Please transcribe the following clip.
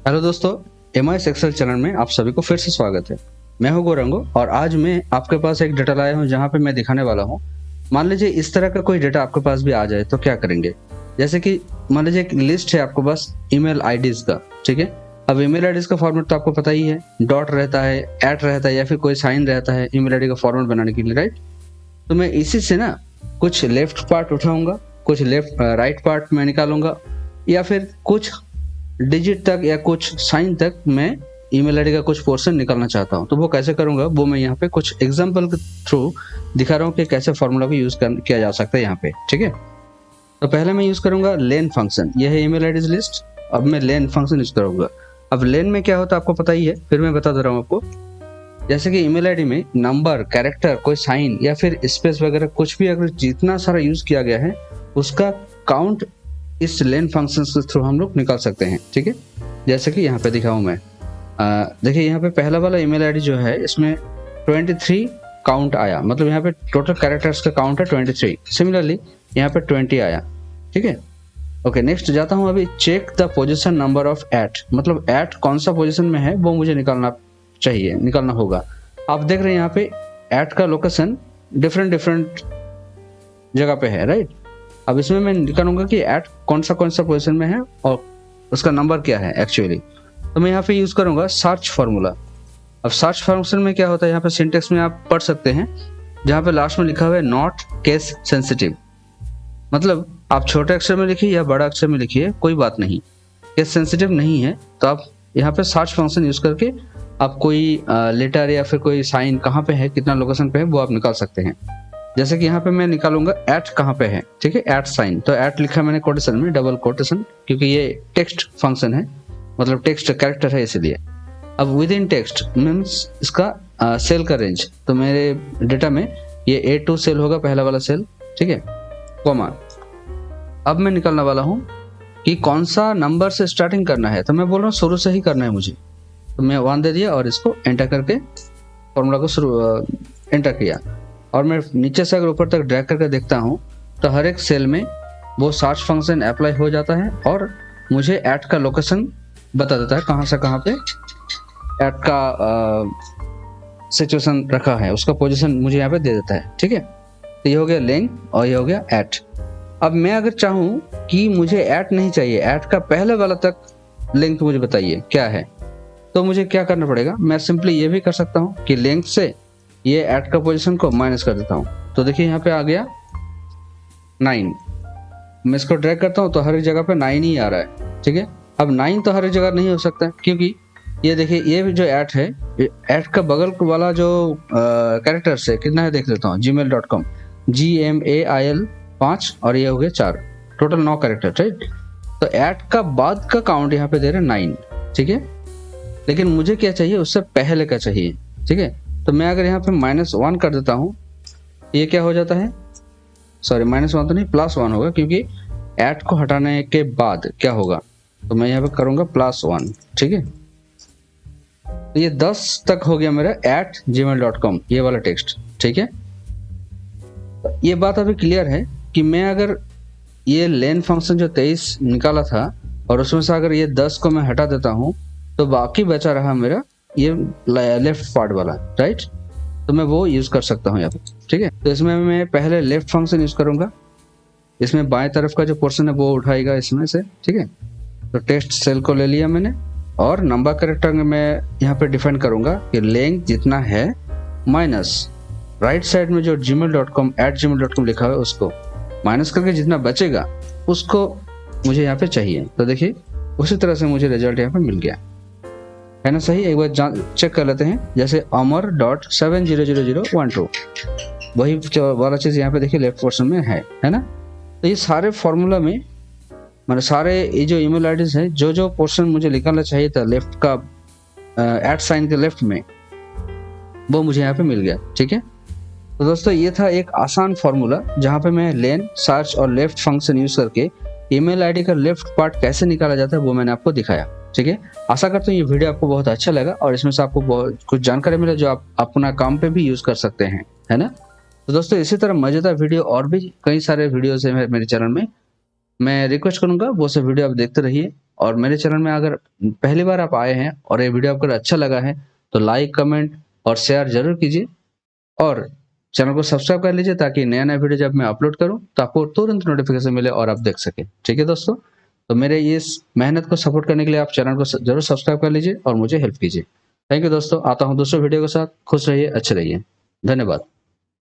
Hello दोस्तों, MIS Excel channel में आप सभी को फिर से स्वागत है। मैं हूं गौरंगो और आज मैं आपके पास एक डेटा लाया हूं जहां पे मैं दिखाने वाला हूं। मान लीजिए इस तरह का कोई डेटा आपके पास भी आ जाए तो क्या करेंगे। जैसे कि मान लीजिए एक लिस्ट है आपके पास ईमेल आईडीज का, ठीक है। अब ईमेल आईडीज का फॉर्मेट तो आपको पता ही है, डॉट रहता है, एट रहता है या फिर कोई साइन रहता है ईमेल आईडी का फॉर्मेट बनाने के लिए, राइट। तो मैं इसी से ना कुछ लेफ्ट पार्ट उठाऊंगा, कुछ राइट पार्ट में निकालूंगा, या फिर कुछ डिजिट तक या कुछ साइन तक मैं ईमेल आईडी का कुछ पोर्शन निकालना चाहता हूं। तो वो कैसे करूंगा वो मैं यहाँ पे कुछ एग्जांपल के थ्रू दिखा रहा हूँ कि कैसे फॉर्मूला को यूज किया जा सकता है यहाँ पे, ठीक है। तो पहले मैं यूज करूंगा लेन फंक्शन। यह है ईमेल आईडीज लिस्ट। अब मैं लेन फंक्शन यूज करूंगा। अब लेन में क्या होता है आपको पता ही है, फिर मैं बता दे रहा हूँ आपको। जैसे कि ईमेल आईडी में नंबर, कैरेक्टर, कोई साइन या फिर स्पेस वगैरह कुछ भी अगर जितना सारा यूज किया गया है उसका काउंट इस लेन फंक्शन के थ्रू हम लोग निकाल सकते हैं, ठीक है। जैसे कि यहाँ पे दिखाऊं मैं, देखिए यहाँ पे पहला वाला ईमेल आईडी जो है इसमें 23 काउंट आया, मतलब यहाँ पे टोटल कैरेक्टर्स का काउंट है 23। सिमिलरली यहाँ पे 20 आया, ठीक है। ओके, नेक्स्ट जाता हूँ अभी। Check the position number of eight, मतलब एट कौन सा पोजीशन में है वो मुझे निकालना होगा। आप देख रहे हैं यहाँ पे एट का लोकेशन डिफरेंट जगह पे है, राइट। अब इसमें मैं निकालूंगा कि एट कौन सा पोजीशन में है और उसका नंबर क्या है एक्चुअली। तो मैं यहाँ पे यूज करूंगा सर्च फार्मूला। अब सर्च फंक्शन में क्या होता है, यहाँ पे सिंटेक्स में आप पढ़ सकते हैं जहाँ पे लास्ट में लिखा हुआ है नॉट केस सेंसिटिव, मतलब आप छोटे अक्षर में लिखिए या बड़ा अक्षर में लिखिए कोई बात नहीं, केस सेंसिटिव नहीं है। तो आप यहाँ पे सर्च फंक्शन यूज करके आप कोई लेटर या फिर कोई साइन कहाँ पे है, कितना लोकेशन पे है वो आप निकाल सकते हैं। जैसे कि यहाँ पे मैं निकालूंगा एट कहाँ पे है, ठीक है, एट साइन। तो एट लिखा मैंने कोटेशन में, डबल कोटेशन, क्योंकि ये टेक्स्ट फंक्शन है, मतलब टेक्स्ट कैरेक्टर है इसलिए। अब विद इन टेक्स्ट मीन्स इसका सेल का रेंज, तो मेरे डेटा में ये A2 सेल होगा, पहला वाला सेल, ठीक है, कॉमा। अब मैं निकालने वाला हूँ कि कौन सा नंबर से स्टार्टिंग करना है। तो मैं बोल रहा हूँ शुरू से ही करना है मुझे, तो मैं 1 दे दिया और इसको एंटर करके फॉर्मूला को एंटर किया। और मैं नीचे से अगर ऊपर तक ड्रैग करके देखता हूँ तो हर एक सेल में वो सर्च फंक्शन अप्लाई हो जाता है और मुझे एट का लोकेशन बता देता है, कहाँ से कहाँ पे एट का सिचुएशन रखा है, उसका पोजीशन मुझे यहाँ पे दे देता है, ठीक है। तो ये हो गया लेंग और ये हो गया एट। अब मैं अगर चाहूँ कि मुझे एट नहीं चाहिए, एट का पहले वाला तक लेंथ मुझे बताइए क्या है, तो मुझे क्या करना पड़ेगा, मैं सिंपली ये भी कर सकता हूँ कि लेंथ से ये एट का पोजीशन को माइनस कर देता हूँ। तो देखिए यहाँ पे आ गया 9। मैं इसको ड्रैग करता हूँ तो हर एक जगह पे 9 ही आ रहा है, ठीक है। अब 9 तो हर एक जगह नहीं हो सकता, क्योंकि ये देखिए ये जो एट है, एट का बगल वाला जो कैरेक्टर है कितना है देख लेता हूँ। gmail.com GMAIL 5 और ये हो गया 4, टोटल 9 कैरेक्टर, राइट। तो एट का बाद का काउंट यहाँ पे दे रहे 9, ठीक है। लेकिन मुझे क्या चाहिए, उससे पहले का चाहिए, ठीक है। तो मैं अगर यहाँ पे -1 कर देता हूँ, ये क्या हो जाता है, सॉरी -1 तो नहीं, +1 होगा, क्योंकि एट को हटाने के बाद क्या होगा, तो मैं यहाँ पे करूंगा +1, ठीक है। तो ये 10 तक हो गया मेरा @gmail.com ये वाला टेक्स्ट, ठीक है। ये बात अभी क्लियर है कि मैं अगर ये लेन फंक्शन जो 23 निकाला था और उसमें से अगर ये 10 को मैं हटा देता हूँ तो बाकी बचा रहा मेरा ये लेफ्ट पार्ट वाला, राइट। तो मैं वो यूज कर सकता हूँ यहाँ पे, ठीक है। तो इसमें मैं पहले लेफ्ट फंक्शन यूज करूंगा, इसमें बाएं तरफ का जो पोर्शन है वो उठाएगा इसमें से, ठीक है। तो टेक्स्ट सेल को ले लिया मैंने और नंबर कैरेक्टर में मैं यहाँ पे डिफाइन करूंगा कि लेंथ जितना है माइनस राइट साइड में जो gmail.com लिखा हुआ है उसको माइनस करके जितना बचेगा उसको मुझे यहाँ पे चाहिए। तो देखिए उसी तरह से मुझे रिजल्ट यहाँ पे मिल गया है ना, सही। एक बार चेक कर लेते हैं, जैसे अमर.7000012 वही वाला चीज यहाँ पे देखिए लेफ्ट पोर्शन में है ना। तो ये सारे फॉर्मूला में मैंने सारे ये जो ईमेल आईडीज है जो पोर्शन मुझे निकालना चाहिए था लेफ्ट का एट साइन के लेफ्ट में, वो मुझे यहाँ पे मिल गया, ठीक है। तो दोस्तों ये था एक आसान फॉर्मूला जहाँ पे मैं लेन, सर्च और लेफ्ट फंक्शन यूज करके ईमेल आईडी का लेफ्ट पार्ट कैसे निकाला जाता है वो मैंने आपको दिखाया, ठीक है। आशा करता हूँ ये वीडियो आपको बहुत अच्छा लगा और इसमें से आपको बहुत कुछ जानकारी मिला जो आप अपना काम पे भी यूज कर सकते हैं, है ना। तो दोस्तों इसी तरह मजेदार वीडियो और भी कई सारे वीडियोस है मेरे चैनल में, मैं रिक्वेस्ट करूंगा वो सब वीडियो आप देखते रहिए। और मेरे चैनल में अगर पहली बार आप आए हैं और ये वीडियो आपको अच्छा लगा है तो लाइक, कमेंट और शेयर जरूर कीजिए और चैनल को सब्सक्राइब कर लीजिए ताकि नया नया वीडियो जब मैं अपलोड करूं तो आपको तुरंत नोटिफिकेशन मिले और आप देख सके। ठीक है दोस्तों, तो मेरे इस मेहनत को सपोर्ट करने के लिए आप चैनल को जरूर सब्सक्राइब कर लीजिए और मुझे हेल्प कीजिए। थैंक यू दोस्तों, आता हूं दूसरे वीडियो के साथ। खुश रहिए, अच्छे रहिए, धन्यवाद।